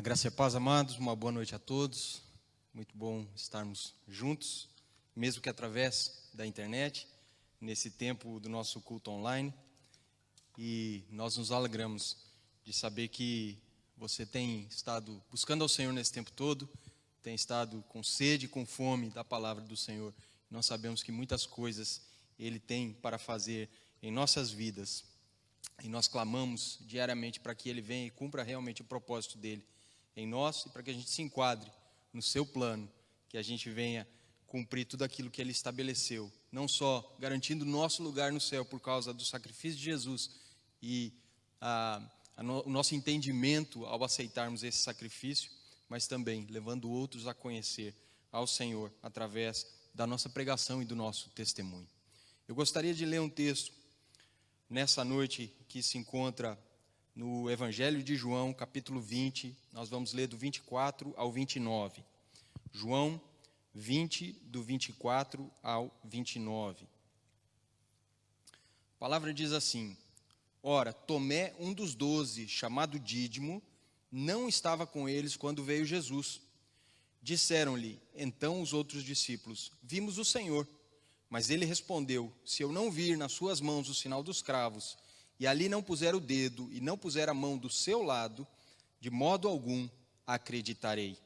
Graça e paz, amados, uma boa noite a todos. Muito bom estarmos juntos, mesmo que através da internet, nesse tempo do nosso culto online. E nós nos alegramos de saber que você tem estado buscando ao Senhor nesse tempo todo, tem estado com sede, com fome da palavra do Senhor. Nós sabemos que muitas coisas Ele tem para fazer em nossas vidas. E nós clamamos diariamente para que Ele venha e cumpra realmente o propósito dEle em nós e para que a gente se enquadre no seu plano, que a gente venha cumprir tudo aquilo que Ele estabeleceu, não só garantindo o nosso lugar no céu por causa do sacrifício de Jesus e o nosso entendimento ao aceitarmos esse sacrifício, mas também levando outros a conhecer ao Senhor através da nossa pregação e do nosso testemunho. Eu gostaria de ler um texto nessa noite que se encontra no Evangelho de João, capítulo 20, nós vamos ler do 24 ao 29. João 20, do 24 ao 29. A palavra diz assim: Ora, Tomé, um dos 12, chamado Dídimo, não estava com eles quando veio Jesus. Disseram-lhe, então, os outros discípulos: Vimos o Senhor. Mas ele respondeu: Se eu não vir nas suas mãos o sinal dos cravos, e ali não puser o dedo, e não puser a mão do seu lado, de modo algum acreditarei.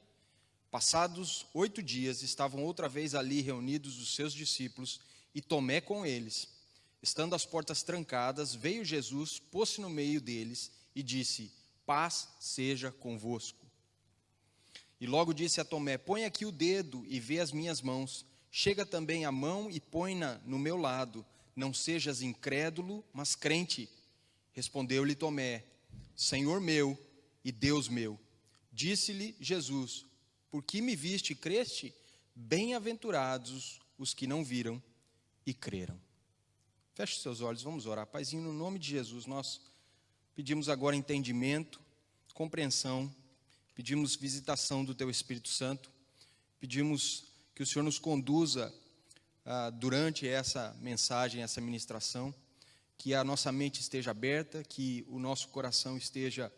Passados 8 dias, estavam outra vez ali reunidos os seus discípulos, e Tomé com eles. Estando as portas trancadas, veio Jesus, pôs-se no meio deles, e disse: Paz seja convosco. E logo disse a Tomé: Põe aqui o dedo, e vê as minhas mãos. Chega também a mão e põe-na no meu lado. Não sejas incrédulo, mas crente. Respondeu-lhe Tomé: Senhor meu e Deus meu. Disse-lhe Jesus: Por que me viste e creste? Bem-aventurados os que não viram e creram. Feche seus olhos, vamos orar. Paizinho, no nome de Jesus, nós pedimos agora entendimento, compreensão, pedimos visitação do Teu Espírito Santo, pedimos que o Senhor nos conduza durante essa mensagem, essa ministração, que a nossa mente esteja aberta, que o nosso coração esteja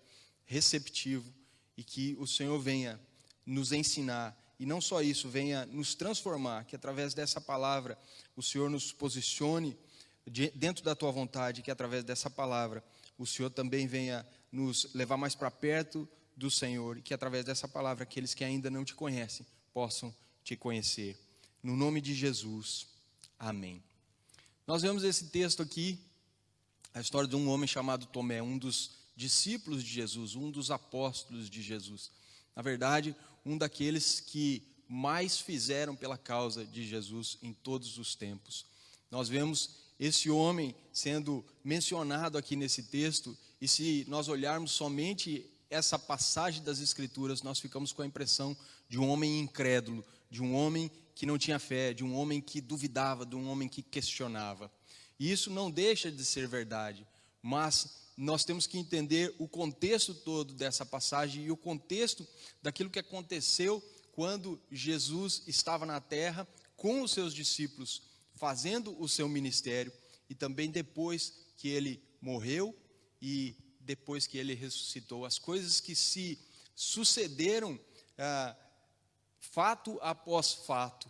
receptivo e que o Senhor venha nos ensinar, e não só isso, venha nos transformar, que através dessa palavra o Senhor nos posicione dentro da Tua vontade, que através dessa palavra o Senhor também venha nos levar mais para perto do Senhor, e que através dessa palavra aqueles que ainda não Te conhecem possam Te conhecer. No nome de Jesus, amém. Nós vemos esse texto aqui, a história de um homem chamado Tomé, um dos discípulos de Jesus, um dos apóstolos de Jesus. Na verdade, um daqueles que mais fizeram pela causa de Jesus em todos os tempos. Nós vemos esse homem sendo mencionado aqui nesse texto, e se nós olharmos somente essa passagem das Escrituras, nós ficamos com a impressão de um homem incrédulo, de um homem que não tinha fé, de um homem que duvidava, de um homem que questionava. E isso não deixa de ser verdade, mas nós temos que entender o contexto todo dessa passagem e o contexto daquilo que aconteceu quando Jesus estava na terra com os seus discípulos, fazendo o seu ministério, e também depois que ele morreu e depois que ele ressuscitou. As coisas que se sucederam fato após fato,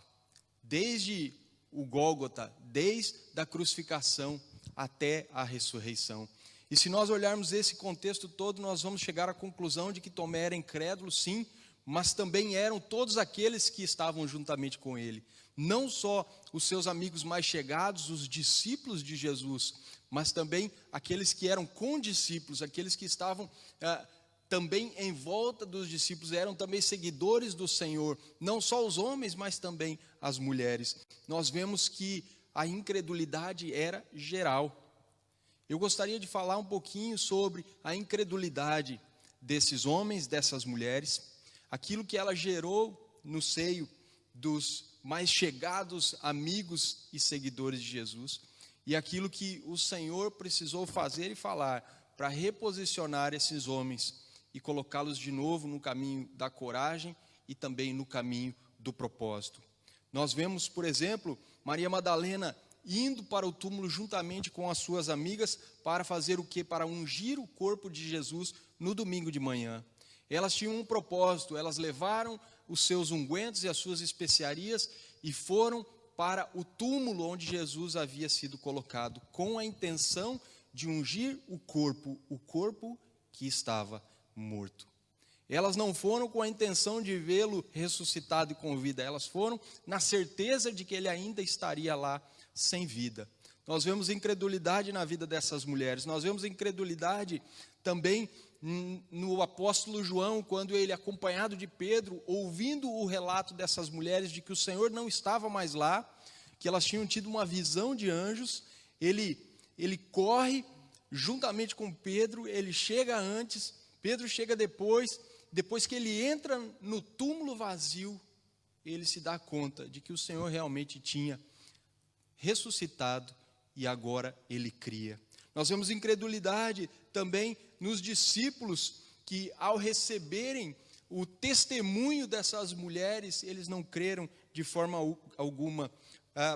desde o Gólgota, desde a crucificação até a ressurreição. E se nós olharmos esse contexto todo, nós vamos chegar à conclusão de que Tomé era incrédulo, sim, mas também eram todos aqueles que estavam juntamente com ele. Não só os seus amigos mais chegados, os discípulos de Jesus, mas também aqueles que eram condiscípulos, aqueles que estavam também em volta dos discípulos, eram também seguidores do Senhor, não só os homens, mas também as mulheres. Nós vemos que a incredulidade era geral. Eu gostaria de falar um pouquinho sobre a incredulidade desses homens, dessas mulheres, aquilo que ela gerou no seio dos mais chegados amigos e seguidores de Jesus, e aquilo que o Senhor precisou fazer e falar para reposicionar esses homens e colocá-los de novo no caminho da coragem e também no caminho do propósito. Nós vemos, por exemplo, Maria Madalena indo para o túmulo juntamente com as suas amigas para fazer o quê? Para ungir o corpo de Jesus no domingo de manhã. Elas tinham um propósito, elas levaram os seus ungüentos e as suas especiarias e foram para o túmulo onde Jesus havia sido colocado, com a intenção de ungir o corpo que estava morto. Elas não foram com a intenção de vê-lo ressuscitado e com vida, elas foram na certeza de que ele ainda estaria lá sem vida. Nós vemos incredulidade na vida dessas mulheres, nós vemos incredulidade também no apóstolo João, quando ele, acompanhado de Pedro, ouvindo o relato dessas mulheres de que o Senhor não estava mais lá, que elas tinham tido uma visão de anjos, ele corre juntamente com Pedro, ele chega antes, Pedro chega depois que ele entra no túmulo vazio, ele se dá conta de que o Senhor realmente tinha ressuscitado e agora ele cria. Nós vemos incredulidade também nos discípulos que, ao receberem o testemunho dessas mulheres, eles não creram de forma alguma.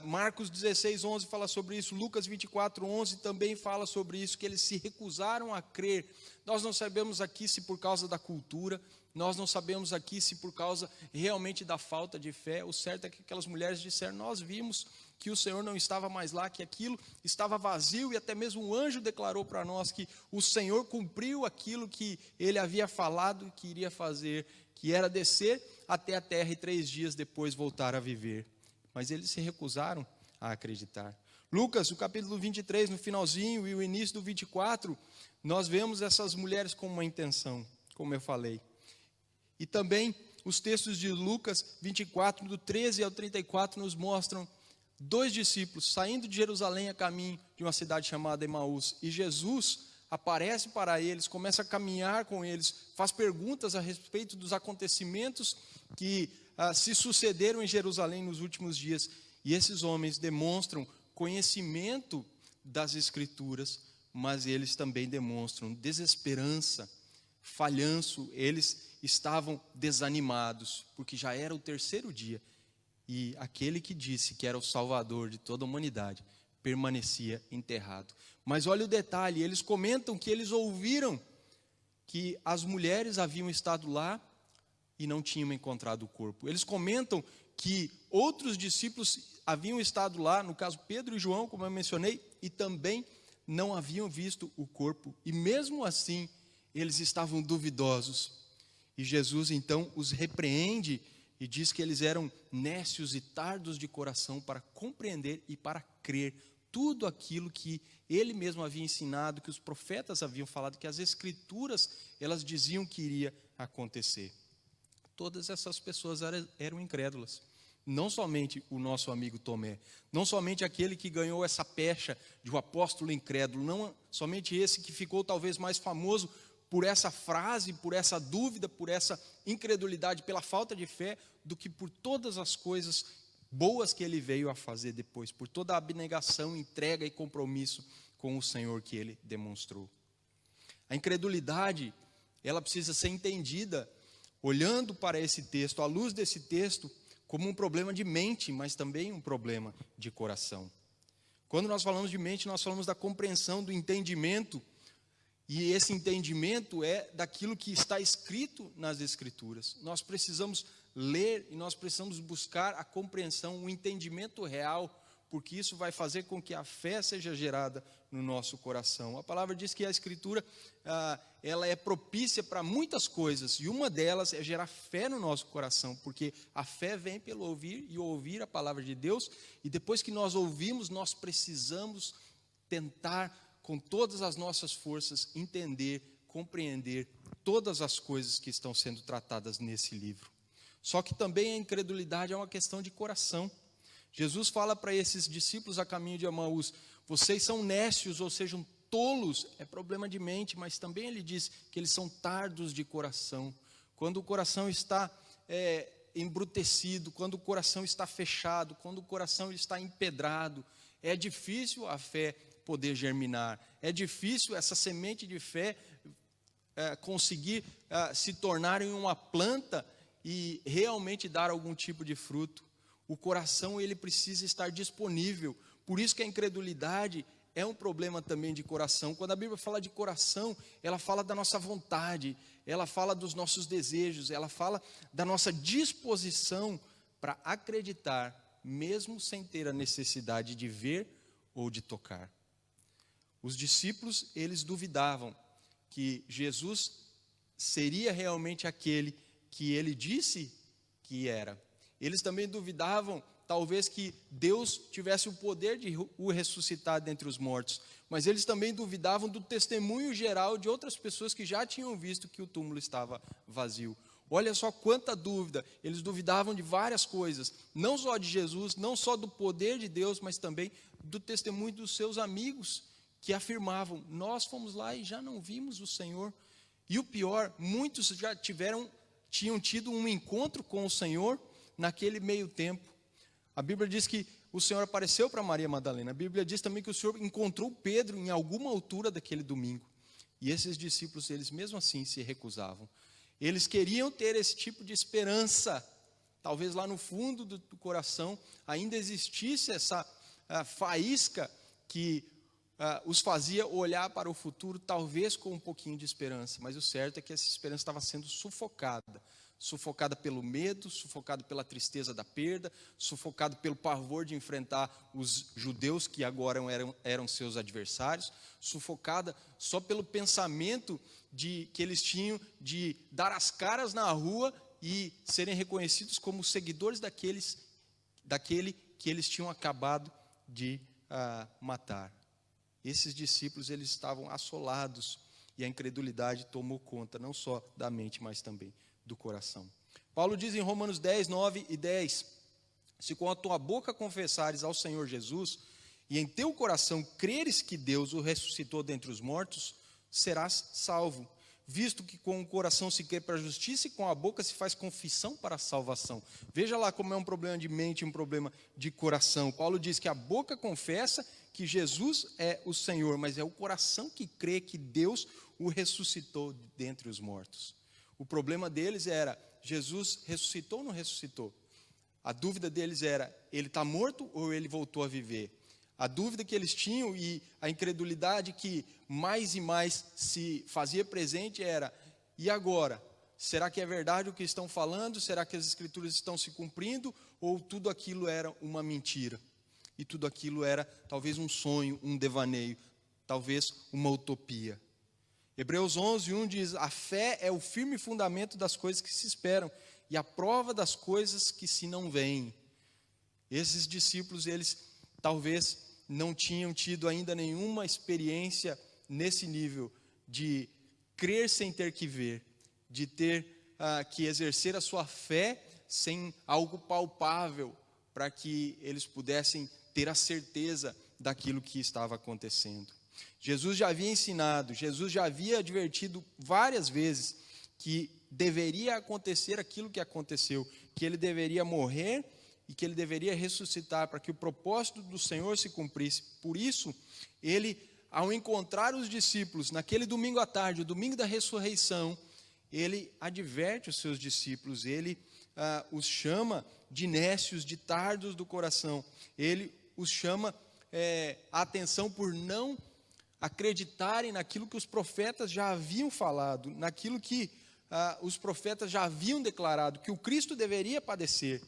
Marcos 16:11 fala sobre isso, Lucas 24:11 também fala sobre isso, que eles se recusaram a crer. Nós não sabemos aqui se por causa da cultura, nós não sabemos aqui se por causa realmente da falta de fé. O certo é que aquelas mulheres disseram: nós vimos que o Senhor não estava mais lá, que aquilo estava vazio, e até mesmo um anjo declarou para nós que o Senhor cumpriu aquilo que ele havia falado que iria fazer, que era descer até a terra e 3 dias depois voltar a viver. Mas eles se recusaram a acreditar. Lucas, o capítulo 23, no finalzinho, e o início do 24, nós vemos essas mulheres com uma intenção, como eu falei. E também os textos de Lucas 24, do 13 ao 34, nos mostram 2 discípulos saindo de Jerusalém a caminho de uma cidade chamada Emaús. E Jesus aparece para eles, começa a caminhar com eles, faz perguntas a respeito dos acontecimentos que se sucederam em Jerusalém nos últimos dias. E esses homens demonstram conhecimento das Escrituras, mas eles também demonstram desesperança, falhanço. Eles estavam desanimados, porque já era o 3º dia. E aquele que disse que era o Salvador de toda a humanidade permanecia enterrado. Mas olha o detalhe, eles comentam que eles ouviram que as mulheres haviam estado lá e não tinham encontrado o corpo. Eles comentam que outros discípulos haviam estado lá, no caso Pedro e João, como eu mencionei, e também não haviam visto o corpo. E mesmo assim, eles estavam duvidosos. E Jesus então os repreende e diz que eles eram nécios e tardos de coração para compreender e para crer tudo aquilo que ele mesmo havia ensinado, que os profetas haviam falado, que as Escrituras, elas diziam que iria acontecer. Todas essas pessoas eram incrédulas. Não somente o nosso amigo Tomé, não somente aquele que ganhou essa pecha de um apóstolo incrédulo, não somente esse que ficou talvez mais famoso por essa frase, por essa dúvida, por essa incredulidade, pela falta de fé, do que por todas as coisas boas que ele veio a fazer depois, por toda a abnegação, entrega e compromisso com o Senhor que ele demonstrou. A incredulidade, ela precisa ser entendida olhando para esse texto, à luz desse texto, como um problema de mente, mas também um problema de coração. Quando nós falamos de mente, nós falamos da compreensão, do entendimento. E esse entendimento é daquilo que está escrito nas Escrituras. Nós precisamos ler e nós precisamos buscar a compreensão, o entendimento real, porque isso vai fazer com que a fé seja gerada no nosso coração. A palavra diz que a Escritura ela é propícia para muitas coisas, e uma delas é gerar fé no nosso coração, porque a fé vem pelo ouvir e ouvir a palavra de Deus, e depois que nós ouvimos, nós precisamos tentar com todas as nossas forças, entender, compreender todas as coisas que estão sendo tratadas nesse livro. Só que também a incredulidade é uma questão de coração. Jesus fala para esses discípulos a caminho de Emaús: vocês são nécios, ou sejam, tolos. É problema de mente, mas também ele diz que eles são tardos de coração. Quando o coração está embrutecido, quando o coração está fechado, quando o coração está empedrado, é difícil a fé poder germinar. É difícil essa semente de fé conseguir se tornar em uma planta e realmente dar algum tipo de fruto. O coração, ele precisa estar disponível. Por isso que a incredulidade é um problema também de coração. Quando a Bíblia fala de coração, ela fala da nossa vontade, ela fala dos nossos desejos, ela fala da nossa disposição para acreditar, mesmo sem ter a necessidade de ver ou de tocar. Os discípulos, eles duvidavam que Jesus seria realmente aquele que ele disse que era. Eles também duvidavam, talvez, que Deus tivesse o poder de o ressuscitar dentre os mortos. Mas eles também duvidavam do testemunho geral de outras pessoas que já tinham visto que o túmulo estava vazio. Olha só quanta dúvida. Eles duvidavam de várias coisas. Não só de Jesus, não só do poder de Deus, mas também do testemunho dos seus amigos, que afirmavam: nós fomos lá e já não vimos o Senhor. E o pior, muitos já tinham tido um encontro com o Senhor naquele meio tempo. A Bíblia diz que o Senhor apareceu para Maria Madalena. A Bíblia diz também que o Senhor encontrou Pedro em alguma altura daquele domingo. E esses discípulos, eles mesmo assim se recusavam. Eles queriam ter esse tipo de esperança. Talvez lá no fundo do coração ainda existisse essa faísca que os fazia olhar para o futuro, talvez com um pouquinho de esperança. Mas o certo é que essa esperança estava sendo sufocada pelo medo, sufocada pela tristeza da perda, sufocada pelo pavor de enfrentar os judeus que agora eram seus adversários, sufocada só pelo pensamento que eles tinham de dar as caras na rua e serem reconhecidos como seguidores daquele que eles tinham acabado de matar. Esses discípulos, eles estavam assolados e a incredulidade tomou conta não só da mente, mas também do coração. Paulo diz em Romanos 10, 9 e 10: se com a tua boca confessares ao Senhor Jesus e em teu coração creres que Deus o ressuscitou dentre os mortos, serás salvo, visto que com o coração se crê para a justiça e com a boca se faz confissão para a salvação. Veja lá como é um problema de mente, um problema de coração. Paulo diz que a boca confessa que Jesus é o Senhor, mas é o coração que crê que Deus o ressuscitou dentre os mortos. O problema deles era: Jesus ressuscitou ou não ressuscitou? A dúvida deles era: ele está morto ou ele voltou a viver? A dúvida que eles tinham e a incredulidade que mais e mais se fazia presente era: e agora? Será que é verdade o que estão falando? Será que as escrituras estão se cumprindo? Ou tudo aquilo era uma mentira? E tudo aquilo era talvez um sonho, um devaneio, talvez uma utopia. Hebreus 11, 1 diz: a fé é o firme fundamento das coisas que se esperam e a prova das coisas que se não veem. Esses discípulos, eles talvez não tinham tido ainda nenhuma experiência nesse nível de crer sem ter que ver, de ter que exercer a sua fé sem algo palpável, para que eles pudessem ter a certeza daquilo que estava acontecendo. Jesus já havia ensinado, Jesus já havia advertido várias vezes que deveria acontecer aquilo que aconteceu, que ele deveria morrer e que ele deveria ressuscitar para que o propósito do Senhor se cumprisse. Por isso, ele, ao encontrar os discípulos naquele domingo à tarde, o domingo da ressurreição, ele adverte os seus discípulos, ele os chama de nécios, de tardos do coração. Ele os chama a atenção por não acreditarem naquilo que os profetas já haviam falado, naquilo que os profetas já haviam declarado, que o Cristo deveria padecer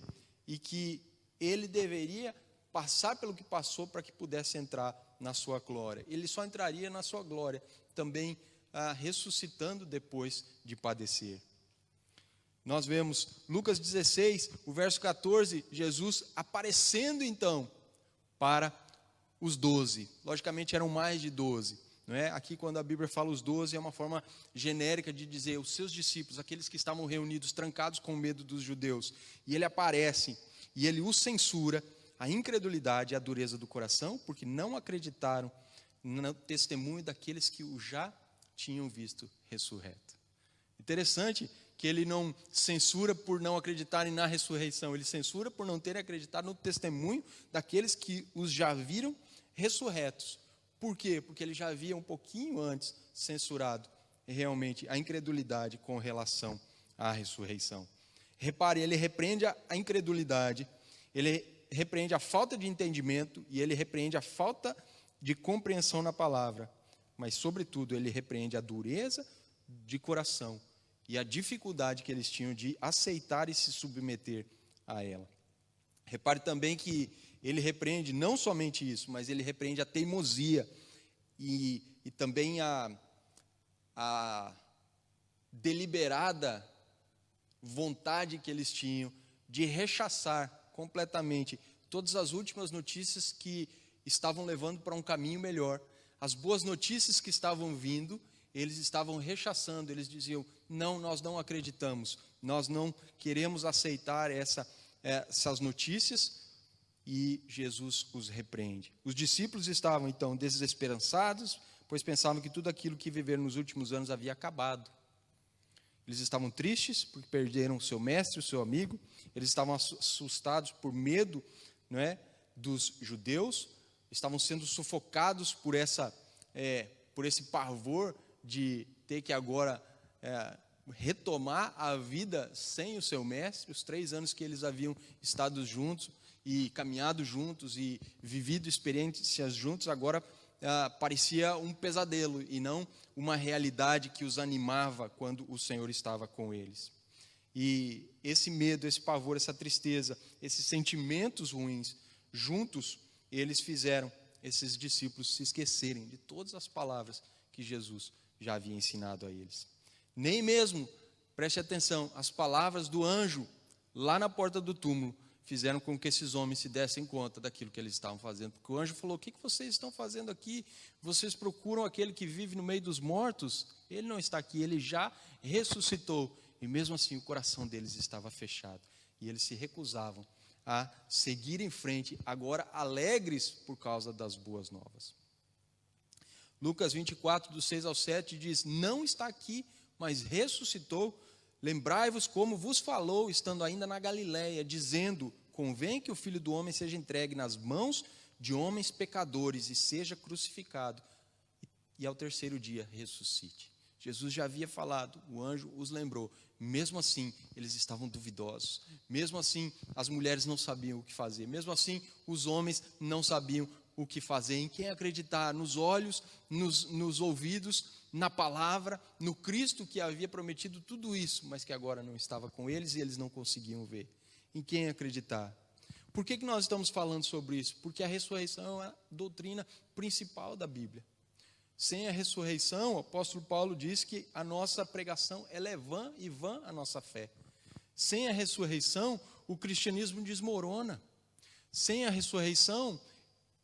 e que ele deveria passar pelo que passou para que pudesse entrar na sua glória. Ele só entraria na sua glória também ressuscitando depois de padecer. Nós vemos Lucas 16, o verso 14, Jesus aparecendo então para os 12. Logicamente eram mais de 12. Não é? Aqui quando a Bíblia fala os 12 é uma forma genérica de dizer os seus discípulos, aqueles que estavam reunidos, trancados com medo dos judeus. E ele aparece e ele os censura a incredulidade e a dureza do coração, porque não acreditaram no testemunho daqueles que o já tinham visto ressurreto. Interessante que ele não censura por não acreditarem na ressurreição, ele censura por não terem acreditado no testemunho daqueles que os já viram ressurretos. Por quê? Porque ele já havia um pouquinho antes censurado realmente a incredulidade com relação à ressurreição. Repare, ele repreende a incredulidade, ele repreende a falta de entendimento e ele repreende a falta de compreensão na palavra, mas, sobretudo, ele repreende a dureza de coração e a dificuldade que eles tinham de aceitar e se submeter a ela. Repare também que ele repreende não somente isso, mas ele repreende a teimosia e também a deliberada vontade que eles tinham de rechaçar completamente todas as últimas notícias que estavam levando para um caminho melhor. As boas notícias que estavam vindo, eles estavam rechaçando, eles diziam: não, nós não acreditamos, nós não queremos aceitar essas notícias, e Jesus os repreende. Os discípulos estavam então desesperançados, pois pensavam que tudo aquilo que viveram nos últimos anos havia acabado. Eles estavam tristes porque perderam o seu mestre, o seu amigo. Eles estavam assustados por medo, não é, dos judeus. Estavam sendo sufocados por esse pavor de ter que agora retomar a vida sem o seu mestre. Os 3 anos que eles haviam estado juntos e caminhado juntos e vivido experiências juntos, agora parecia um pesadelo e não uma realidade que os animava quando o Senhor estava com eles. E esse medo, esse pavor, essa tristeza, esses sentimentos ruins, juntos, eles fizeram esses discípulos se esquecerem de todas as palavras que Jesus já havia ensinado a eles. Nem mesmo, preste atenção, as palavras do anjo lá na porta do túmulo fizeram com que esses homens se dessem conta daquilo que eles estavam fazendo. Porque o anjo falou: o que vocês estão fazendo aqui? Vocês procuram aquele que vive no meio dos mortos? Ele não está aqui, ele já ressuscitou. E mesmo assim o coração deles estava fechado. E eles se recusavam a seguir em frente, agora alegres por causa das boas novas. Lucas 24, do 6 ao 7 diz: não está aqui, mas ressuscitou. Lembrai-vos como vos falou, estando ainda na Galiléia, dizendo: convém que o Filho do Homem seja entregue nas mãos de homens pecadores e seja crucificado, e ao 3º dia ressuscite. Jesus já havia falado, o anjo os lembrou. Mesmo assim, eles estavam duvidosos. Mesmo assim, as mulheres não sabiam o que fazer. Mesmo assim, os homens não sabiam o que fazer. Em quem acreditar? Nos olhos, nos ouvidos, na palavra, no Cristo que havia prometido tudo isso, mas que agora não estava com eles e eles não conseguiam ver. Em quem acreditar? Por que nós estamos falando sobre isso? Porque a ressurreição é a doutrina principal da Bíblia. Sem a ressurreição, o apóstolo Paulo diz que a nossa pregação ela é vã e vã a nossa fé. Sem a ressurreição, o cristianismo desmorona. Sem a ressurreição,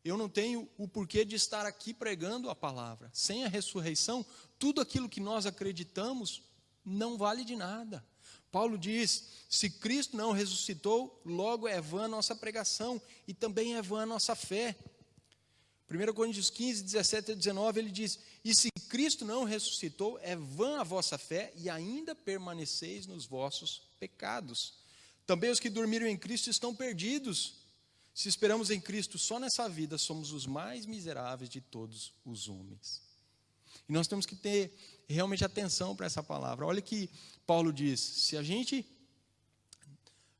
eu não tenho o porquê de estar aqui pregando a palavra. Sem a ressurreição, tudo aquilo que nós acreditamos não vale de nada. Paulo diz: se Cristo não ressuscitou, logo é vã a nossa pregação e também é vã a nossa fé. 1 Coríntios 15, 17 a 19, ele diz: e se Cristo não ressuscitou, é vã a vossa fé e ainda permaneceis nos vossos pecados. Também os que dormiram em Cristo estão perdidos. Se esperamos em Cristo só nessa vida, somos os mais miseráveis de todos os homens. E nós temos que ter realmente atenção para essa palavra. Olha que Paulo diz: se a gente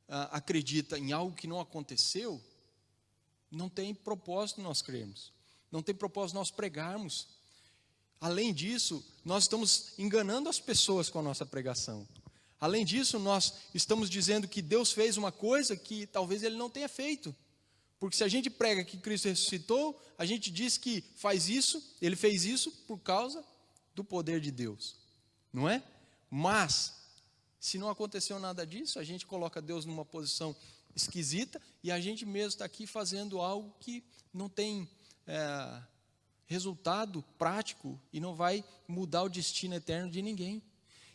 acredita em algo que não aconteceu, não tem propósito nós crermos. Não tem propósito nós pregarmos. Além disso, nós estamos enganando as pessoas com a nossa pregação. Além disso, nós estamos dizendo que Deus fez uma coisa que talvez Ele não tenha feito. Porque se a gente prega que Cristo ressuscitou, a gente diz que Ele fez isso por causa do poder de Deus. Não é? Mas, se não aconteceu nada disso, a gente coloca Deus numa posição esquisita e a gente mesmo está aqui fazendo algo que não tem resultado prático e não vai mudar o destino eterno de ninguém.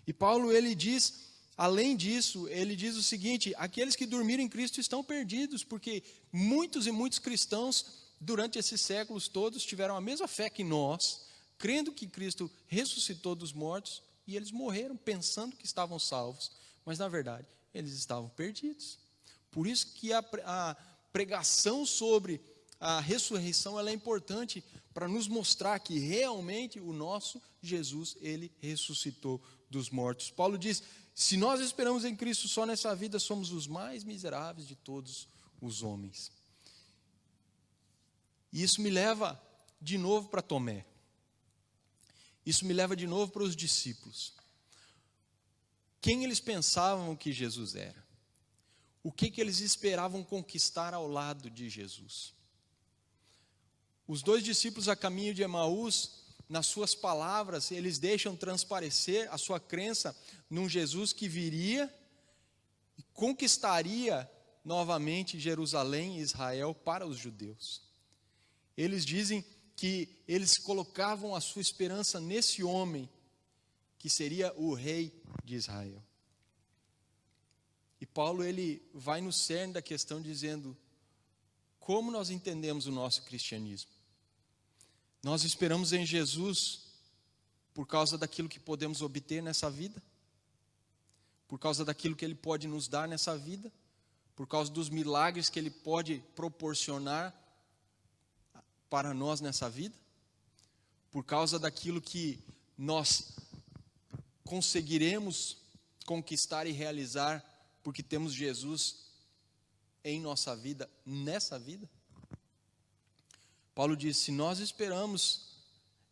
E Paulo, ele diz, além disso, ele diz o seguinte: aqueles que dormiram em Cristo estão perdidos, porque muitos e muitos cristãos, durante esses séculos todos, tiveram a mesma fé que nós, crendo que Cristo ressuscitou dos mortos, e eles morreram pensando que estavam salvos, mas na verdade, eles estavam perdidos. Por isso que a pregação sobre a ressurreição ela é importante para nos mostrar que realmente o nosso Jesus, ele ressuscitou dos mortos. Paulo diz: se nós esperamos em Cristo só nessa vida, somos os mais miseráveis de todos os homens. E isso me leva de novo para Tomé. Isso me leva de novo para os discípulos. Quem eles pensavam que Jesus era? O que eles esperavam conquistar ao lado de Jesus? Os 2 discípulos a caminho de Emaús, nas suas palavras, eles deixam transparecer a sua crença num Jesus que viria e conquistaria novamente Jerusalém e Israel para os judeus. Eles dizem que eles colocavam a sua esperança nesse homem, que seria o rei de Israel. E Paulo, ele vai no cerne da questão dizendo, como nós entendemos o nosso cristianismo? Nós esperamos em Jesus por causa daquilo que podemos obter nessa vida? Por causa daquilo que Ele pode nos dar nessa vida? Por causa dos milagres que Ele pode proporcionar para nós nessa vida? Por causa daquilo que nós conseguiremos conquistar e realizar porque temos Jesus em nossa vida, nessa vida? Paulo diz, se nós esperamos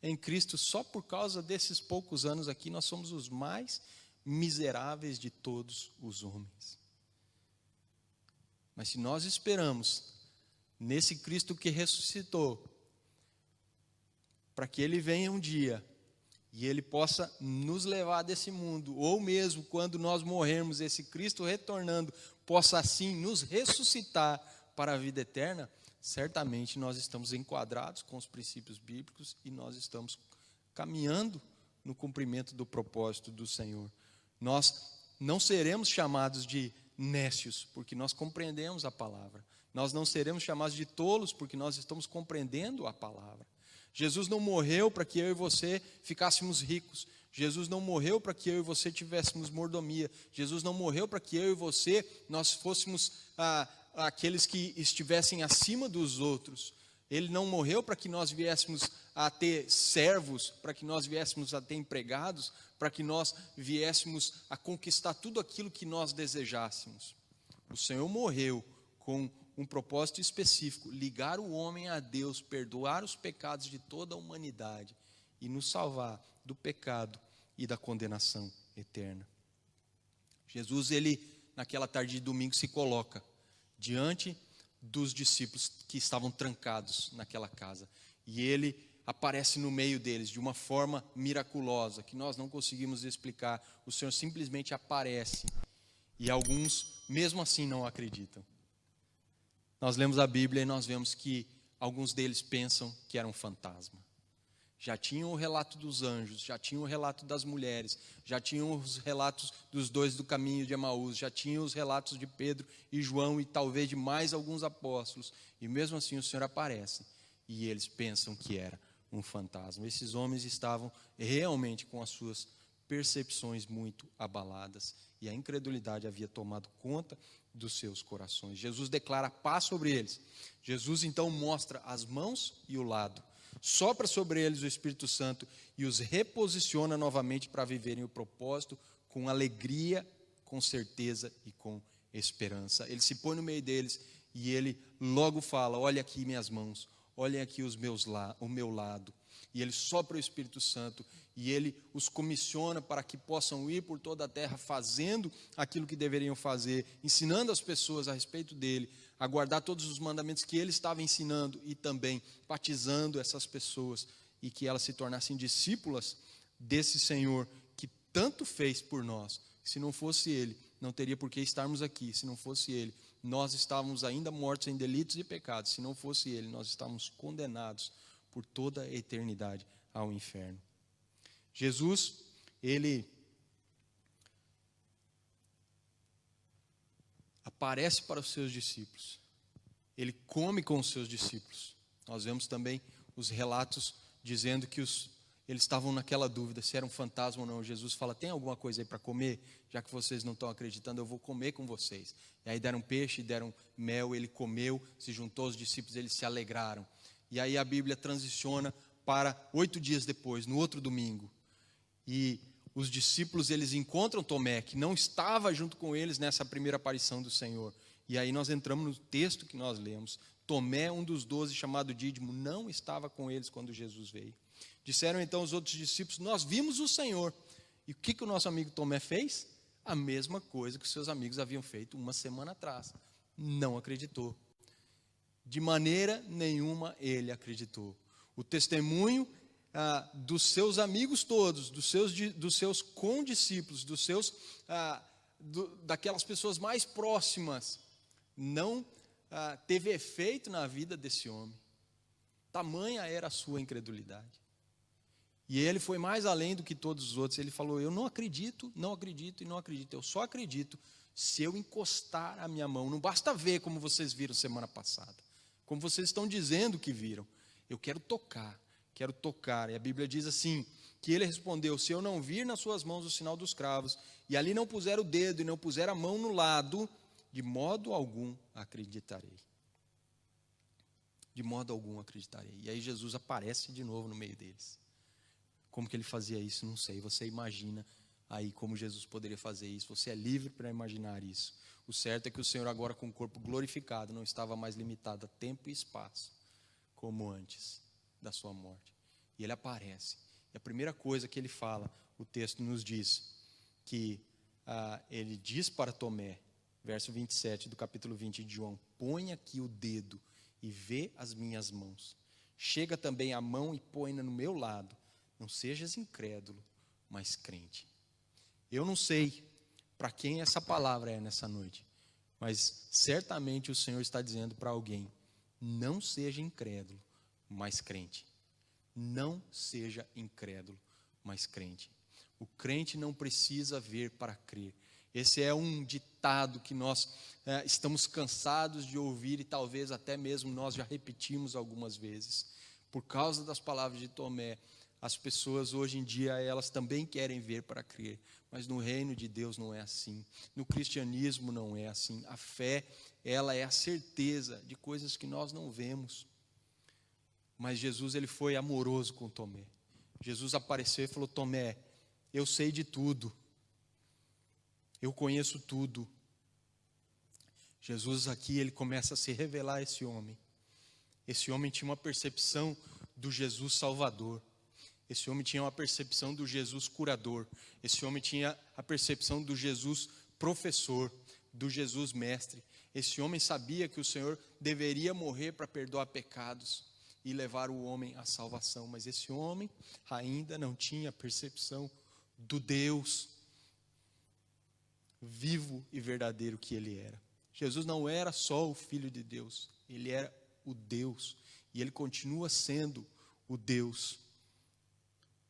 em Cristo só por causa desses poucos anos aqui, nós somos os mais miseráveis de todos os homens. Mas se nós esperamos nesse Cristo que ressuscitou, para que Ele venha um dia e Ele possa nos levar desse mundo, ou mesmo quando nós morrermos, esse Cristo retornando, possa assim nos ressuscitar para a vida eterna, certamente nós estamos enquadrados com os princípios bíblicos e nós estamos caminhando no cumprimento do propósito do Senhor. Nós não seremos chamados de nécios, porque nós compreendemos a palavra. Nós não seremos chamados de tolos, porque nós estamos compreendendo a palavra. Jesus não morreu para que eu e você ficássemos ricos. Jesus não morreu para que eu e você tivéssemos mordomia. Jesus não morreu para que eu e você, nós fôssemos aqueles que estivessem acima dos outros. Ele não morreu para que nós viéssemos a ter servos, para que nós viéssemos a ter empregados, para que nós viéssemos a conquistar tudo aquilo que nós desejássemos. O Senhor morreu com um propósito específico, ligar o homem a Deus, perdoar os pecados de toda a humanidade e nos salvar do pecado e da condenação eterna. Jesus, ele, naquela tarde de domingo, se coloca diante dos discípulos que estavam trancados naquela casa. E ele aparece no meio deles de uma forma miraculosa, que nós não conseguimos explicar. O Senhor simplesmente aparece. E alguns, mesmo assim, não acreditam. Nós lemos a Bíblia e nós vemos que alguns deles pensam que era um fantasma. Já tinham o relato dos anjos, já tinham o relato das mulheres, já tinham os relatos dos 2 do caminho de Emaús, já tinham os relatos de Pedro e João e talvez de mais alguns apóstolos. E mesmo assim o Senhor aparece e eles pensam que era um fantasma. Esses homens estavam realmente com as suas percepções muito abaladas e a incredulidade havia tomado conta dos seus corações. Jesus declara paz sobre eles. Jesus então mostra as mãos e o lado. Sopra sobre eles o Espírito Santo e os reposiciona novamente para viverem o propósito com alegria, com certeza e com esperança. Ele se põe no meio deles e ele logo fala, olha aqui minhas mãos, olhem aqui o meu lado. E ele sopra o Espírito Santo e ele os comissiona para que possam ir por toda a terra fazendo aquilo que deveriam fazer, ensinando as pessoas a respeito dele, a guardar todos os mandamentos que ele estava ensinando e também batizando essas pessoas e que elas se tornassem discípulas desse Senhor que tanto fez por nós. Se não fosse ele, não teria por que estarmos aqui. Se não fosse ele, nós estávamos ainda mortos em delitos e pecados. Se não fosse ele, nós estávamos condenados por toda a eternidade ao inferno. Jesus, ele aparece para os seus discípulos. Ele come com os seus discípulos. Nós vemos também os relatos dizendo que eles estavam naquela dúvida se era um fantasma ou não. Jesus fala, tem alguma coisa aí para comer? Já que vocês não estão acreditando, eu vou comer com vocês. E aí deram peixe, deram mel, ele comeu, se juntou aos discípulos, eles se alegraram. E aí a Bíblia transiciona para 8 dias depois, no outro domingo. E os discípulos, eles encontram Tomé, que não estava junto com eles nessa primeira aparição do Senhor. E aí nós entramos no texto que nós lemos. Tomé, um dos 12, chamado Dídimo, não estava com eles quando Jesus veio. Disseram então os outros discípulos: nós vimos o Senhor. E o que o nosso amigo Tomé fez? A mesma coisa que os seus amigos haviam feito uma semana atrás. Não acreditou. De maneira nenhuma ele acreditou. O testemunho dos seus amigos todos, dos seus condiscípulos, daquelas pessoas mais próximas, não teve efeito na vida desse homem. Tamanha era a sua incredulidade. E ele foi mais além do que todos os outros. Ele falou: eu não acredito, não acredito e não acredito. Eu só acredito se eu encostar a minha mão. Não basta ver como vocês viram semana passada, como vocês estão dizendo que viram. Eu quero tocar, quero tocar. E a Bíblia diz assim, que ele respondeu: se eu não vir nas suas mãos o sinal dos cravos, e ali não puser o dedo e não puser a mão no lado, de modo algum acreditarei. De modo algum acreditarei. E aí Jesus aparece de novo no meio deles. Como que ele fazia isso? Não sei. Você imagina aí como Jesus poderia fazer isso. Você é livre para imaginar isso. O certo é que o Senhor agora com o corpo glorificado não estava mais limitado a tempo e espaço, como antes da sua morte. E ele aparece. E a primeira coisa que ele fala, o texto nos diz, que ele diz para Tomé, verso 27 do capítulo 20 de João: põe aqui o dedo e vê as minhas mãos. Chega também a mão e põe-na no meu lado. Não sejas incrédulo, mas crente. Eu não sei para quem essa palavra é nessa noite, mas certamente o Senhor está dizendo para alguém: não seja incrédulo, mas crente. Não seja incrédulo, mas crente. O crente não precisa ver para crer. Esse é um ditado que nós estamos cansados de ouvir e talvez até mesmo nós já repetimos algumas vezes. Por causa das palavras de Tomé, as pessoas hoje em dia, elas também querem ver para crer, mas no reino de Deus não é assim, no cristianismo não é assim. A fé, ela é a certeza de coisas que nós não vemos. Mas Jesus, ele foi amoroso com Tomé. Jesus apareceu e falou: Tomé, eu sei de tudo, eu conheço tudo. Jesus aqui, ele começa a se revelar a esse homem. Esse homem tinha uma percepção do Jesus Salvador. Esse homem tinha uma percepção do Jesus curador. Esse homem tinha a percepção do Jesus professor, do Jesus mestre. Esse homem sabia que o Senhor deveria morrer para perdoar pecados e levar o homem à salvação. Mas esse homem ainda não tinha percepção do Deus vivo e verdadeiro que ele era. Jesus não era só o Filho de Deus, ele era o Deus. E ele continua sendo o Deus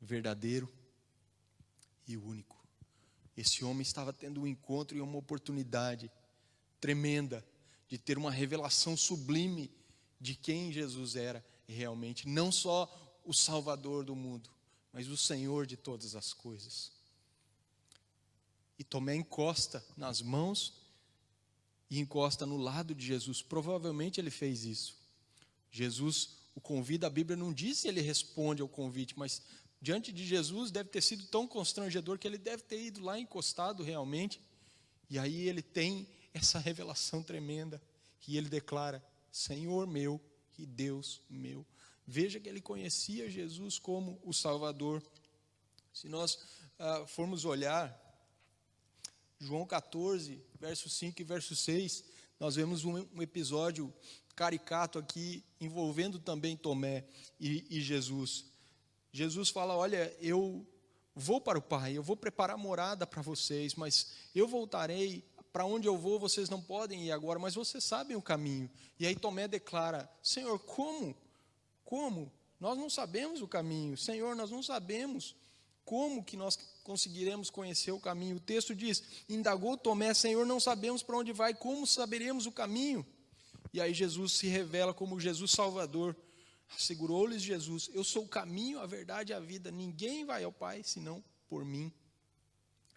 verdadeiro e único. Esse homem estava tendo um encontro e uma oportunidade tremenda de ter uma revelação sublime de quem Jesus era realmente, não só o Salvador do mundo, mas o Senhor de todas as coisas. E Tomé encosta nas mãos e encosta no lado de Jesus. Provavelmente ele fez isso. Jesus o convida, a Bíblia não diz se ele responde ao convite, mas diante de Jesus deve ter sido tão constrangedor que ele deve ter ido lá encostado realmente. E aí ele tem essa revelação tremenda que ele declara: Senhor meu e Deus meu. Veja que ele conhecia Jesus como o Salvador. Se nós formos olhar João 14, verso 5 e verso 6, nós vemos um episódio caricato aqui envolvendo também Tomé e Jesus. Jesus fala: olha, eu vou para o Pai, eu vou preparar morada para vocês, mas eu voltarei, para onde eu vou vocês não podem ir agora, mas vocês sabem o caminho. E aí Tomé declara: Senhor, como? Como? Nós não sabemos o caminho. Senhor, nós não sabemos como que nós conseguiremos conhecer o caminho. O texto diz: indagou Tomé: Senhor, não sabemos para onde vai, como saberemos o caminho? E aí Jesus se revela como Jesus Salvador. Assegurou-lhes Jesus: eu sou o caminho, a verdade e a vida. Ninguém vai ao Pai senão por mim.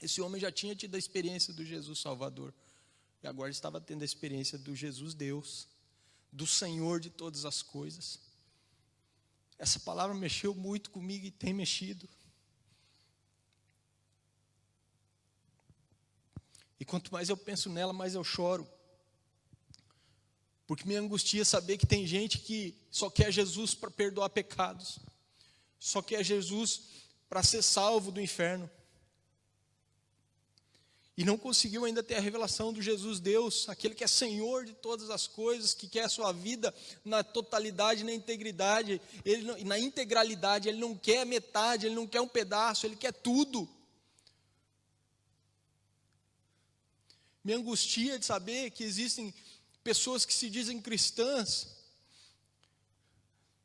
Esse homem já tinha tido a experiência do Jesus Salvador. E agora estava tendo a experiência do Jesus Deus, do Senhor de todas as coisas. Essa palavra mexeu muito comigo e tem mexido. E quanto mais eu penso nela, mais eu choro. Porque me angustia saber que tem gente que só quer Jesus para perdoar pecados, só quer Jesus para ser salvo do inferno, e não conseguiu ainda ter a revelação do Jesus Deus, aquele que é Senhor de todas as coisas, que quer a sua vida na totalidade, na integridade, na integralidade. Ele não quer metade, ele não quer um pedaço, ele quer tudo. Me angustia de saber que existem pessoas que se dizem cristãs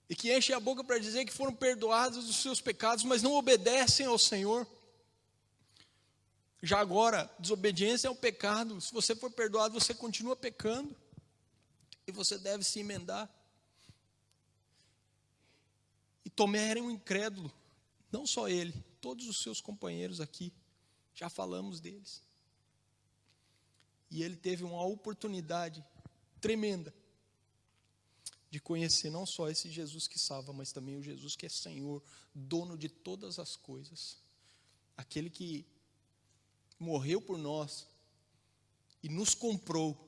e que enchem a boca para dizer que foram perdoados dos seus pecados, mas não obedecem ao Senhor. Já agora, desobediência é um pecado. Se você for perdoado, você continua pecando. E você deve se emendar. E Tomé era um incrédulo. Não só ele, todos os seus companheiros aqui. Já falamos deles. E ele teve uma oportunidade tremenda de conhecer não só esse Jesus que salva, mas também o Jesus que é Senhor, dono de todas as coisas. Aquele que morreu por nós e nos comprou,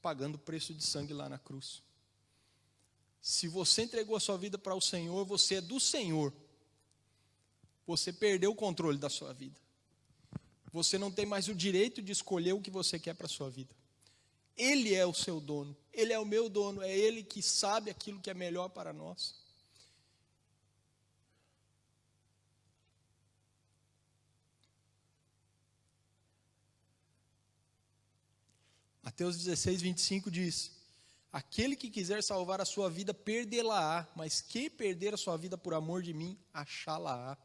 pagando o preço de sangue lá na cruz. Se você entregou a sua vida para o Senhor, você é do Senhor. Você perdeu o controle da sua vida. Você não tem mais o direito de escolher o que você quer para a sua vida. Ele é o seu dono, Ele é o meu dono, é Ele que sabe aquilo que é melhor para nós. Mateus 16, 25 diz: aquele que quiser salvar a sua vida, perdê-la-á, mas quem perder a sua vida por amor de mim, achá-la-á.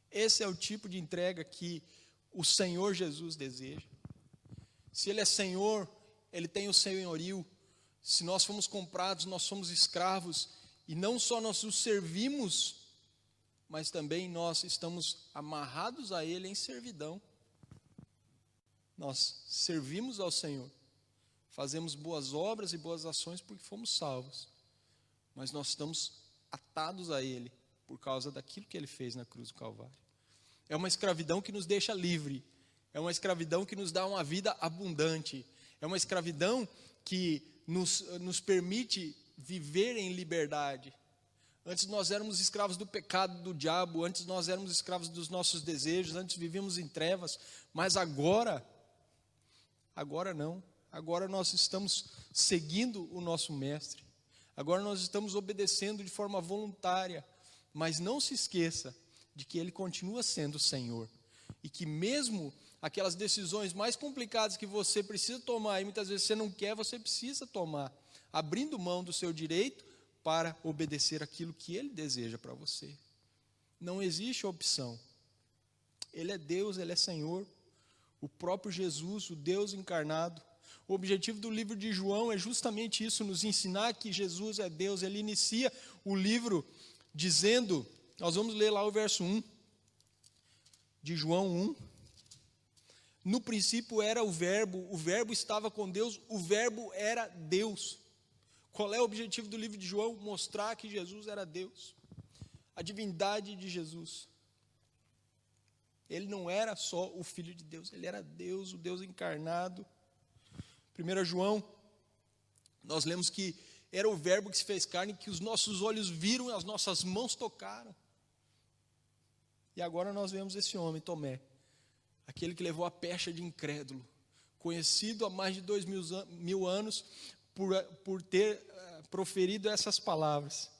Esse é o tipo de entrega que o Senhor Jesus deseja. Se Ele é Senhor, Ele tem o senhorio. Se nós fomos comprados, nós somos escravos, e não só nós o servimos, mas também nós estamos amarrados a Ele em servidão. Nós servimos ao Senhor. Fazemos boas obras e boas ações porque fomos salvos. Mas nós estamos atados a Ele por causa daquilo que Ele fez na cruz do Calvário. É uma escravidão que nos deixa livre. É uma escravidão que nos dá uma vida abundante. É uma escravidão que nos permite viver em liberdade. Antes nós éramos escravos do pecado, do diabo. Antes nós éramos escravos dos nossos desejos. Antes vivíamos em trevas. Mas agora não. Agora nós estamos seguindo o nosso mestre. Agora nós estamos obedecendo de forma voluntária. Mas não se esqueça de que Ele continua sendo o Senhor. E que mesmo aquelas decisões mais complicadas que você precisa tomar, e muitas vezes você não quer, você precisa tomar. Abrindo mão do seu direito para obedecer aquilo que Ele deseja para você. Não existe opção. Ele é Deus, Ele é Senhor. O próprio Jesus, o Deus encarnado. O objetivo do livro de João é justamente isso, nos ensinar que Jesus é Deus. Ele inicia o livro dizendo, nós vamos ler lá o verso 1, de João 1. No princípio era o verbo estava com Deus, o verbo era Deus. Qual é o objetivo do livro de João? Mostrar que Jesus era Deus, a divindade de Jesus. Ele não era só o Filho de Deus, Ele era Deus, o Deus encarnado. 1 João, nós lemos que era o verbo que se fez carne, que os nossos olhos viram e as nossas mãos tocaram. E agora nós vemos esse homem, Tomé, aquele que levou a pecha de incrédulo, conhecido há mais de 2000 anos por ter proferido essas palavras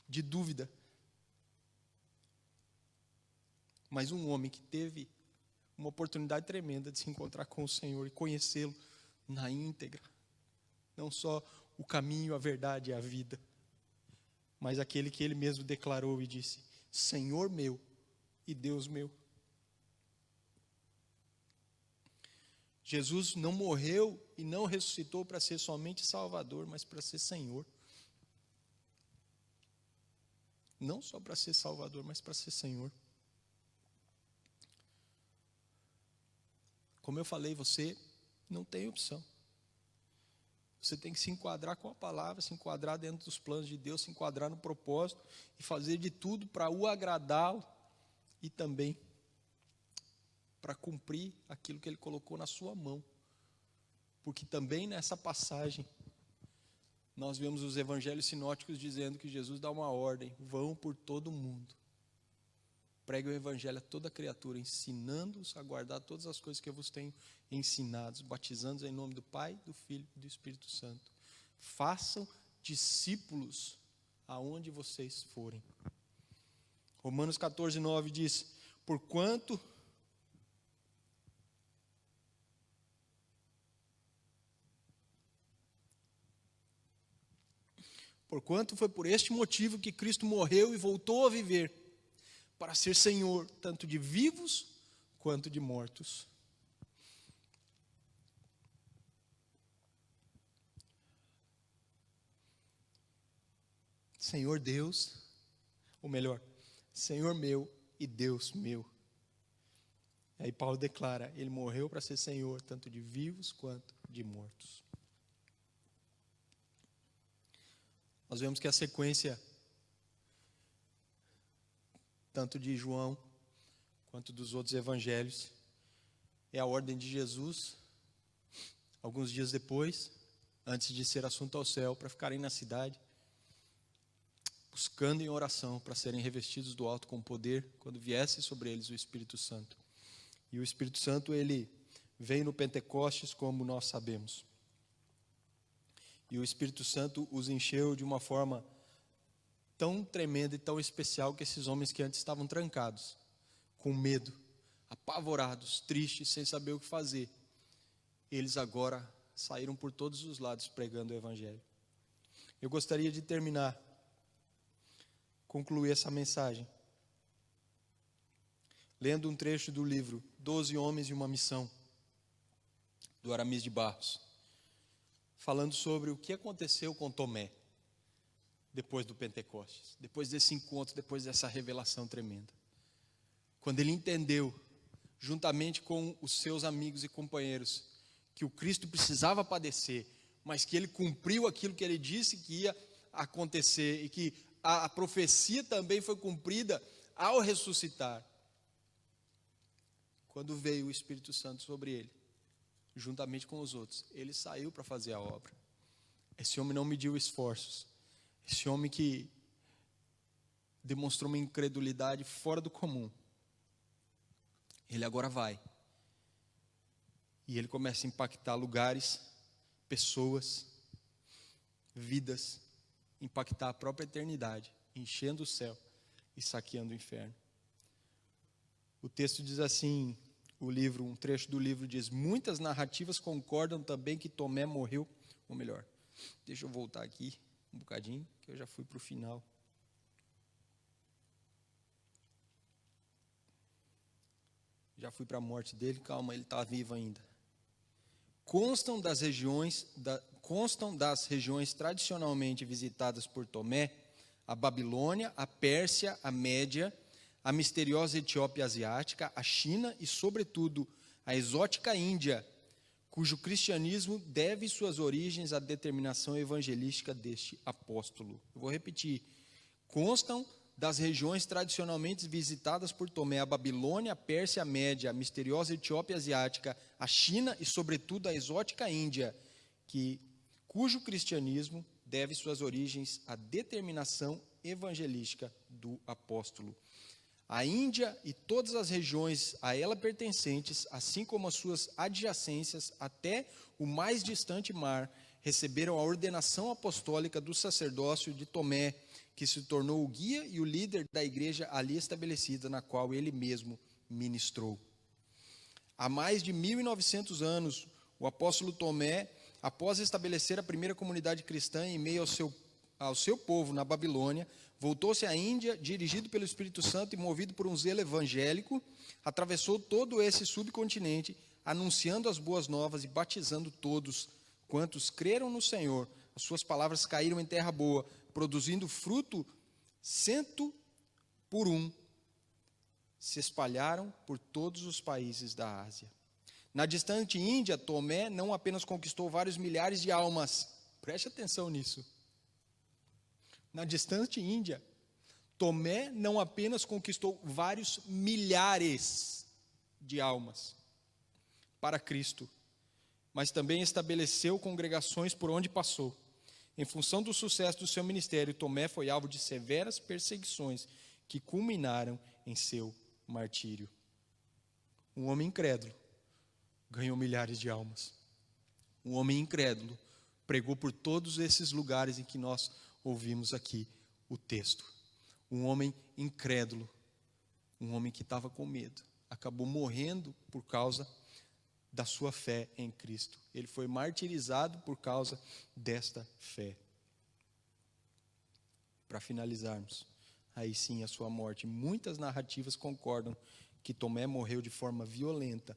de dúvida. Mas um homem que teve uma oportunidade tremenda de se encontrar com o Senhor e conhecê-lo na íntegra. Não só o caminho, a verdade e a vida, mas aquele que Ele mesmo declarou e disse: Senhor meu e Deus meu. Jesus não morreu e não ressuscitou para ser somente Salvador, mas para ser Senhor. Não só para ser Salvador, mas para ser Senhor. Como eu falei, você não tem opção. Você tem que se enquadrar com a palavra, se enquadrar dentro dos planos de Deus, se enquadrar no propósito e fazer de tudo para o agradá-lo e também para cumprir aquilo que Ele colocou na sua mão. Porque também nessa passagem, nós vemos os evangelhos sinóticos dizendo que Jesus dá uma ordem: vão por todo o mundo, preguem o evangelho a toda criatura, ensinando-os a guardar todas as coisas que eu vos tenho ensinado, batizando-os em nome do Pai, do Filho e do Espírito Santo. Façam discípulos aonde vocês forem. Romanos 14, 9 diz: Porquanto foi por este motivo que Cristo morreu e voltou a viver, para ser Senhor, tanto de vivos quanto de mortos. Senhor Deus, ou melhor, Senhor meu e Deus meu. Aí Paulo declara: Ele morreu para ser Senhor, tanto de vivos quanto de mortos. Nós vemos que a sequência, tanto de João, quanto dos outros evangelhos, é a ordem de Jesus, alguns dias depois, antes de ser assunto ao céu, para ficarem na cidade, buscando em oração, para serem revestidos do alto com poder, quando viesse sobre eles o Espírito Santo. E o Espírito Santo, ele veio no Pentecostes, como nós sabemos. E o Espírito Santo os encheu de uma forma tão tremenda e tão especial que esses homens que antes estavam trancados, com medo, apavorados, tristes, sem saber o que fazer, eles agora saíram por todos os lados pregando o Evangelho. Eu gostaria de concluir essa mensagem, lendo um trecho do livro 12 Homens e uma Missão, do Aramis de Barros, falando sobre o que aconteceu com Tomé, depois do Pentecostes, depois desse encontro, depois dessa revelação tremenda. Quando ele entendeu, juntamente com os seus amigos e companheiros, que o Cristo precisava padecer, mas que ele cumpriu aquilo que ele disse que ia acontecer, e que a profecia também foi cumprida ao ressuscitar. Quando veio o Espírito Santo sobre ele, juntamente com os outros, ele saiu para fazer a obra. Esse homem não mediu esforços. Esse homem que demonstrou uma incredulidade fora do comum, ele agora vai. E ele começa a impactar lugares, pessoas, vidas, impactar a própria eternidade, enchendo o céu e saqueando o inferno. O texto diz assim, um trecho do livro diz: muitas narrativas concordam também que Tomé morreu, ou melhor, deixa eu voltar aqui um bocadinho, que eu já fui para o final. Já fui para a morte dele, calma, ele está vivo ainda. Constam das regiões tradicionalmente visitadas por Tomé, a Babilônia, a Pérsia, a Média, a misteriosa Etiópia asiática, a China e, sobretudo, a exótica Índia, cujo cristianismo deve suas origens à determinação evangelística deste apóstolo. Eu vou repetir. Constam das regiões tradicionalmente visitadas por Tomé, a Babilônia, a Pérsia, a Média, a misteriosa Etiópia asiática, a China e, sobretudo, a exótica Índia, cujo cristianismo deve suas origens à determinação evangelística do apóstolo. A Índia e todas as regiões a ela pertencentes, assim como as suas adjacências até o mais distante mar, receberam a ordenação apostólica do sacerdócio de Tomé, que se tornou o guia e o líder da igreja ali estabelecida, na qual ele mesmo ministrou. Há mais de 1900 anos, o apóstolo Tomé, após estabelecer a primeira comunidade cristã em meio ao seu povo na Babilônia, voltou-se à Índia, dirigido pelo Espírito Santo e movido por um zelo evangélico, atravessou todo esse subcontinente, anunciando as boas novas e batizando todos quantos creram no Senhor. As suas palavras caíram em terra boa, produzindo fruto 100 por 1. Se espalharam por todos os países da Ásia. Na distante Índia, Tomé não apenas conquistou vários milhares de almas, preste atenção nisso. Na distante Índia, Tomé não apenas conquistou vários milhares de almas para Cristo, mas também estabeleceu congregações por onde passou. Em função do sucesso do seu ministério, Tomé foi alvo de severas perseguições que culminaram em seu martírio. Um homem incrédulo ganhou milhares de almas. Um homem incrédulo pregou por todos esses lugares em que nós ouvimos aqui o texto. Um homem incrédulo, um homem que estava com medo, acabou morrendo por causa da sua fé em Cristo. Ele foi martirizado por causa desta fé. Para finalizarmos, aí sim a sua morte. Muitas narrativas concordam que Tomé morreu de forma violenta,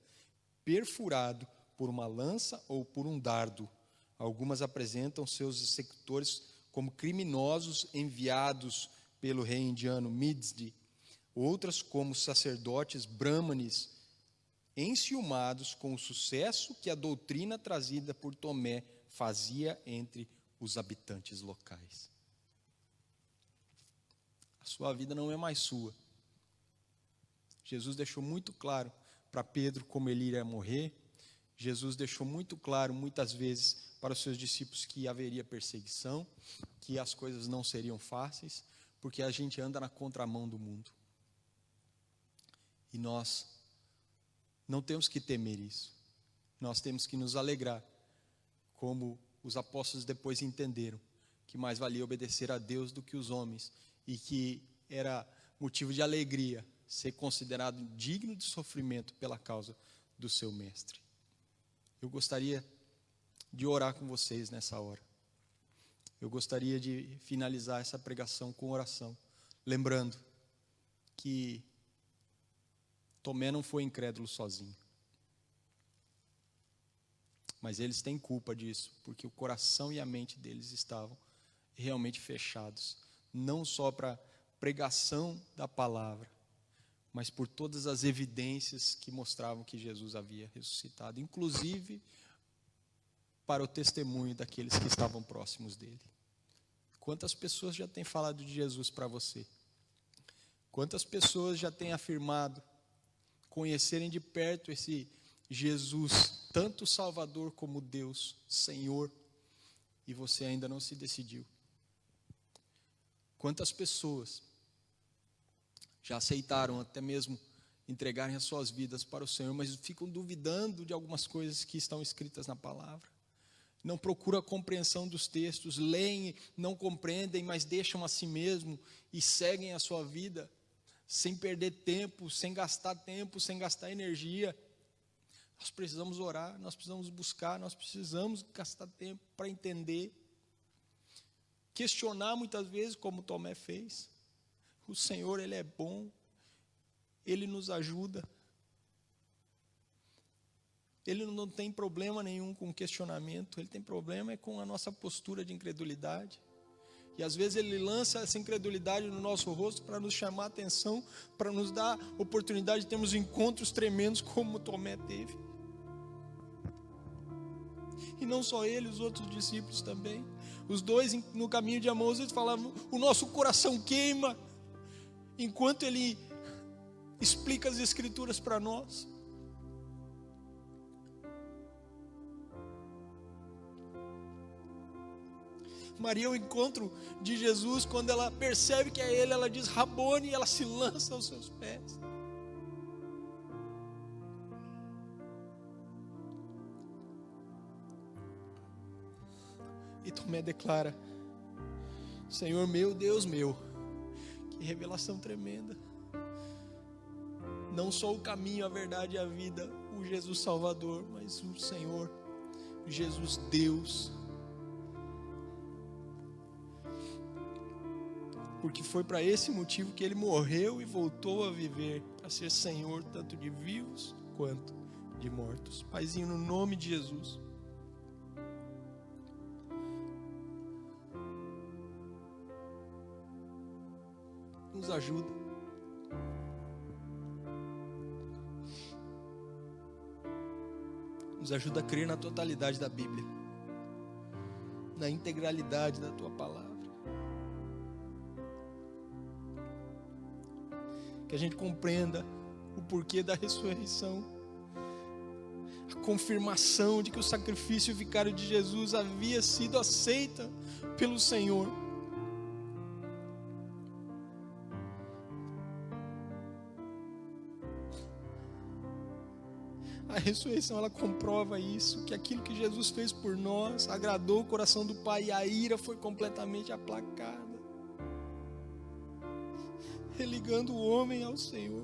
perfurado por uma lança ou por um dardo. Algumas apresentam seus executores como criminosos enviados pelo rei indiano Midzdi. Outras como sacerdotes brahmanes, enciumados com o sucesso que a doutrina trazida por Tomé fazia entre os habitantes locais. A sua vida não é mais sua. Jesus deixou muito claro para Pedro como ele iria morrer. Jesus deixou muito claro, muitas vezes, para os seus discípulos que haveria perseguição, que as coisas não seriam fáceis, porque a gente anda na contramão do mundo. E nós não temos que temer isso. Nós temos que nos alegrar, como os apóstolos depois entenderam, que mais valia obedecer a Deus do que os homens, e que era motivo de alegria ser considerado digno de sofrimento pela causa do seu mestre. Eu gostaria de orar com vocês nessa hora. Eu gostaria de finalizar essa pregação com oração, lembrando que Tomé não foi incrédulo sozinho. Mas eles têm culpa disso, porque o coração e a mente deles estavam realmente fechados, não só para a pregação da palavra, mas por todas as evidências que mostravam que Jesus havia ressuscitado, inclusive para o testemunho daqueles que estavam próximos dele. Quantas pessoas já têm falado de Jesus para você? Quantas pessoas já têm afirmado conhecerem de perto esse Jesus, tanto Salvador como Deus, Senhor, e você ainda não se decidiu? Quantas pessoas já aceitaram até mesmo entregarem as suas vidas para o Senhor, mas ficam duvidando de algumas coisas que estão escritas na palavra? Não procuram a compreensão dos textos, leem, não compreendem, mas deixam a si mesmo e seguem a sua vida sem perder tempo, sem gastar energia. Nós precisamos orar, nós precisamos buscar, nós precisamos gastar tempo para entender, questionar muitas vezes, como Tomé fez. O Senhor, Ele é bom, Ele nos ajuda. Ele não tem problema nenhum com questionamento, Ele tem problema com a nossa postura de incredulidade. E às vezes Ele lança essa incredulidade no nosso rosto para nos chamar a atenção, para nos dar oportunidade de termos encontros tremendos como Tomé teve. E não só ele, os outros discípulos também. Os dois no caminho de Emaús, eles falavam, o nosso coração queima, enquanto ele explica as Escrituras para nós. Maria, o encontro de Jesus, quando ela percebe que é Ele, ela diz Rabone, e ela se lança aos seus pés. E Tomé declara, Senhor meu, Deus meu. Que revelação tremenda. Não só o caminho, a verdade e a vida, o Jesus Salvador, mas o Senhor, o Jesus Deus. Porque foi para esse motivo que Ele morreu e voltou a viver, para ser Senhor tanto de vivos quanto de mortos. Paizinho, no nome de Jesus, nos ajuda. Nos ajuda a crer na totalidade da Bíblia, na integralidade da Tua palavra. Que a gente compreenda o porquê da ressurreição, a confirmação de que o sacrifício vicário de Jesus havia sido aceita pelo Senhor. A ressurreição, ela comprova isso, que aquilo que Jesus fez por nós agradou o coração do Pai e a ira foi completamente aplacada, religando o homem ao Senhor.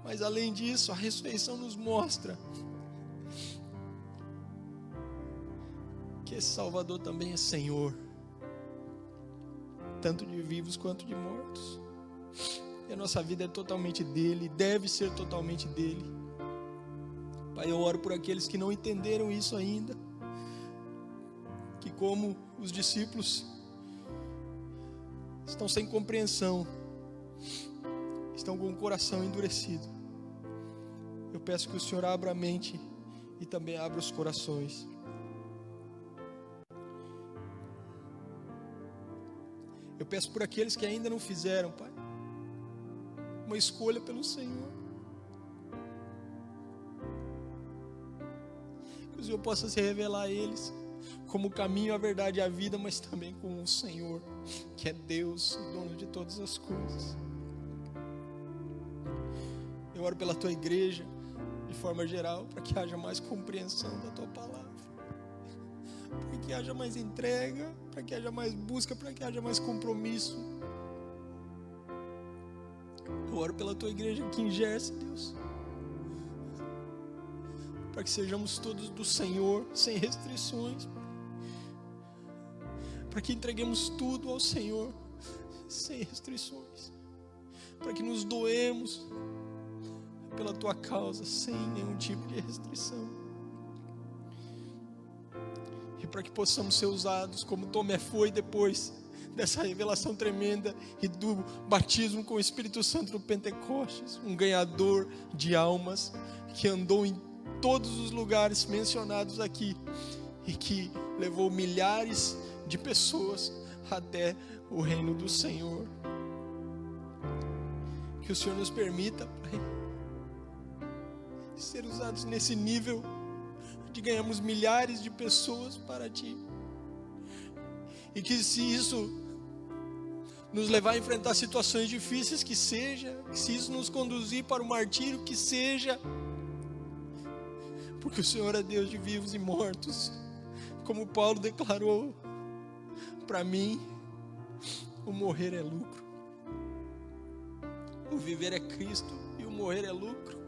Mas além disso, a ressurreição nos mostra que esse Salvador também é Senhor, tanto de vivos quanto de mortos. E a nossa vida é totalmente dele, deve ser totalmente dele. Pai, eu oro por aqueles que não entenderam isso ainda, que como os discípulos estão sem compreensão, estão com o coração endurecido. Eu peço que o Senhor abra a mente e também abra os corações. Eu peço por aqueles que ainda não fizeram, Pai, uma escolha pelo Senhor. Que o Senhor possa se revelar a eles como o caminho, a verdade e a vida, mas também como o Senhor, que é Deus, o dono de todas as coisas. Eu oro pela tua igreja, de forma geral, para que haja mais compreensão da tua palavra, para que haja mais entrega, para que haja mais busca, para que haja mais compromisso. Eu oro pela tua igreja aqui em Gersa, Deus, para que sejamos todos do Senhor, sem restrições, para que entreguemos tudo ao Senhor, sem restrições, para que nos doemos pela tua causa, sem nenhum tipo de restrição, e para que possamos ser usados como Tomé foi depois dessa revelação tremenda e do batismo com o Espírito Santo no Pentecostes, um ganhador de almas que andou em todos os lugares mencionados aqui e que levou milhares de pessoas até o reino do Senhor. Que o Senhor nos permita, Pai, ser usados nesse nível de ganharmos milhares de pessoas para Ti, e que se isso nos levar a enfrentar situações difíceis, que seja, se isso nos conduzir para o martírio, que seja, porque o Senhor é Deus de vivos e mortos, como Paulo declarou: para mim o morrer é lucro, o viver é Cristo e o morrer é lucro.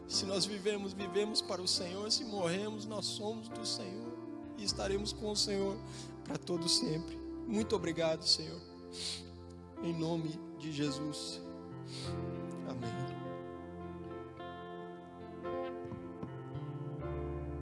Se nós vivemos, vivemos para o Senhor. Se morremos, nós somos do Senhor e estaremos com o Senhor para todo sempre. Muito obrigado, Senhor, em nome de Jesus.